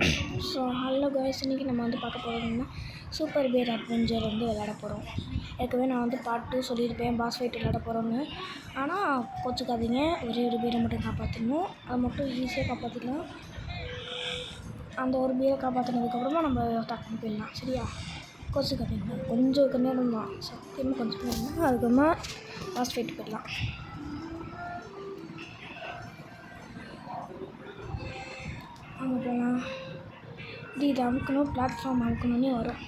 So hello guys, இன்றைக்கி நம்ம வந்து பார்க்க போகிறோம்னா சூப்பர் பியர் அட்வென்ச்சர் வந்து விளையாட போகிறோம். ஏற்கனவே நான் வந்து பார்ட் 2 சொல்லியிருப்பேன், பாஸ் ஃபைட் விளையாட போகிறோன்னு. ஆனால் கோச்சுக்காதீங்க, ஒரே ஒரு பியரை மட்டும் காப்பாற்றணும். அது மட்டும் ஈஸியாக காப்பாற்றிக்கலாம். அந்த ஒரு பியரை காப்பாற்றினதுக்கப்புறமா நம்ம டக்குன்னு போயிடலாம். சரியா? கோச்சுக்காதீங்க, கொஞ்சம் நேரம் தான், சத்தியமாக கொஞ்சம் நேரம் தான். அதுக்கப்புறமா பாஸ் ஃபைட் போயிடலாம். அங்கே போகலாம். இது அமுக்கணும், பிளாட்ஃபார்ம் அமுக்கணுன்னே வரும்.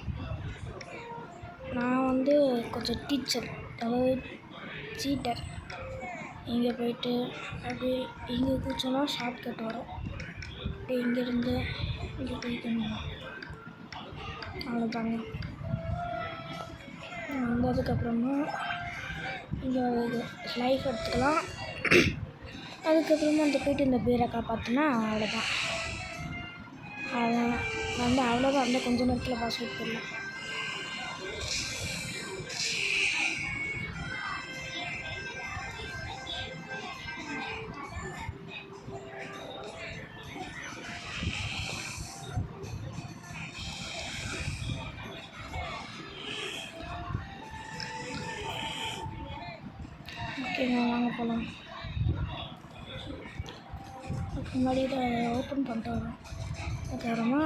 நான் வந்து கொஞ்சம் டீச்சர், அதாவது சீட்டர். இங்கே போயிட்டு அப்படியே இங்கே குதிச்சோன்னா ஷார்ட்கட் வரும். அப்படியே இங்கேருந்து இங்கே போய்க்கணும். அவ்வளோதாங்க. வந்ததுக்கப்புறமா இங்கே லைஃப் எடுத்துக்கலாம். அதுக்கப்புறமா அந்த போய்ட்டு இந்த பேரை காப்பாற்றினா அவ்வளோதான். அவ்வளோதான். அந்த கொஞ்சம் நேரத்தில் பாஸ் அவுட் பண்ணலாம். ஓகேங்க, வாங்க போகலாம். முன்னாடி இதை ஓப்பன் பண்ணிட்டு வரோம். அதுக்கப்புறமா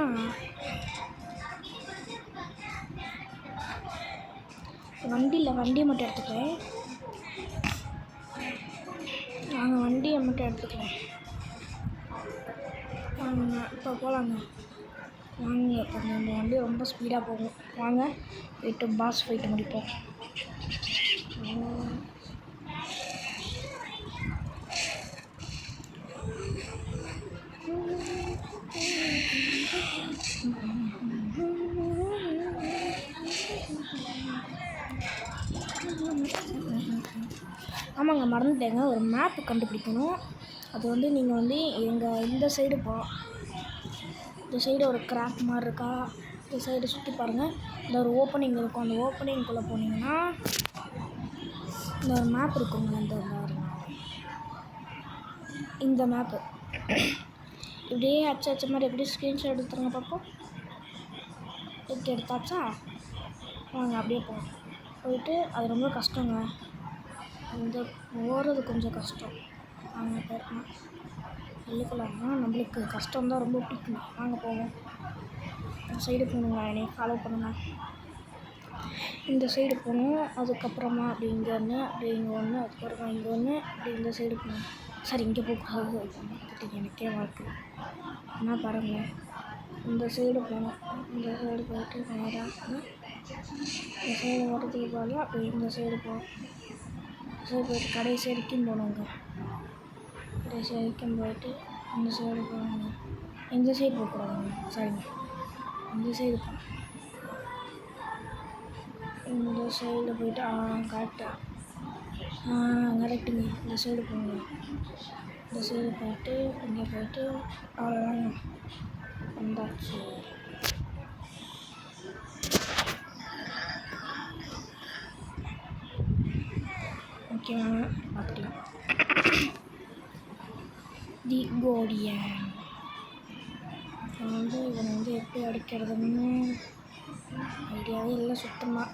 வண்டியை மட்டும் எடுத்துக்கிறேன். நாங்கள் வண்டியை மட்டும் எடுத்துக்கிறேன். வாங்க, இப்போ போகலாங்க. வாங்க, இப்போ இந்த வண்டி ரொம்ப ஸ்பீடாக போகும். வாங்க போய்ட்டு பாஸ் ஃபைட்டு முடிப்போம். ஆமாங்க, மறந்துட்டேங்க. ஒரு மேப்பு கண்டுபிடிக்கணும். அது வந்து நீங்கள் வந்து இந்த சைடு இந்த சைடு ஒரு கிராக் மாதிரி இருக்கா, இந்த சைடு சுற்றி பாருங்கள். இந்த ஒரு ஓப்பனிங் இருக்கும். அந்த ஓப்பனிங்குள்ளே போனீங்கன்னா இந்த ஒரு மேப் இருக்குங்க. இந்த மேப்பு இப்படியே அச்ச மாதிரி எப்படி ஸ்க்ரீன்ஷாட் எடுத்துருங்க பார்ப்போம். எடுத்தாச்சா? வாங்க அப்படியே போயிட்டு அது ரொம்ப கஷ்டங்க. ஓடுறது கொஞ்சம் கஷ்டம். வாங்க போயிருக்கோம். இல்லைக்கலாம்னா நம்மளுக்கு கஷ்டம்தான் ரொம்ப பிடிக்கும். வாங்க போவோம். இந்த சைடு போகணுங்க. என்னை ஃபாலோ பண்ணுங்க. இந்த சைடு போகணும். அதுக்கப்புறமா அப்படி இங்கே ஒன்று, அப்படி இங்கே ஒன்று, அதுக்கப்புறமா இங்கே ஒன்று, அப்படி இந்த சைடு போகணும். சரி, இங்கே போகக்கூடாது. எனக்கே வாழ்க்கை. ஆனால் பாருங்கள், இந்த சைடு போகணும். இந்த சைடு போயிட்டு நேராக இந்த சைடு வரதுக்கு பதிலாக அப்படி இந்த சைடு போகணும். சைடு போயிட்டு கடைசி வரைக்கும் போகணுங்க. கடைசி வரைக்கும் போயிட்டு இந்த சைடு போகணுங்க. இந்த சைடு போகக்கூடாதுங்க. சரிங்க, இந்த சைடு போகணும். இந்த சைடு போயிட்டு கரெக்டாக கரெக்டுங்க. இந்த சைடு போகணுங்க. இந்த சைடு போயிட்டு இங்கே போயிட்டு அவ்வளோதாங்க, வந்தாச்சு. ஓகேவாங்க, பார்த்துக்கலாம். தி கோடியன் இவனை வந்து எப்படி அடிக்கிறதுன்னு ஐடியாவே இல்லை சுத்தமாக.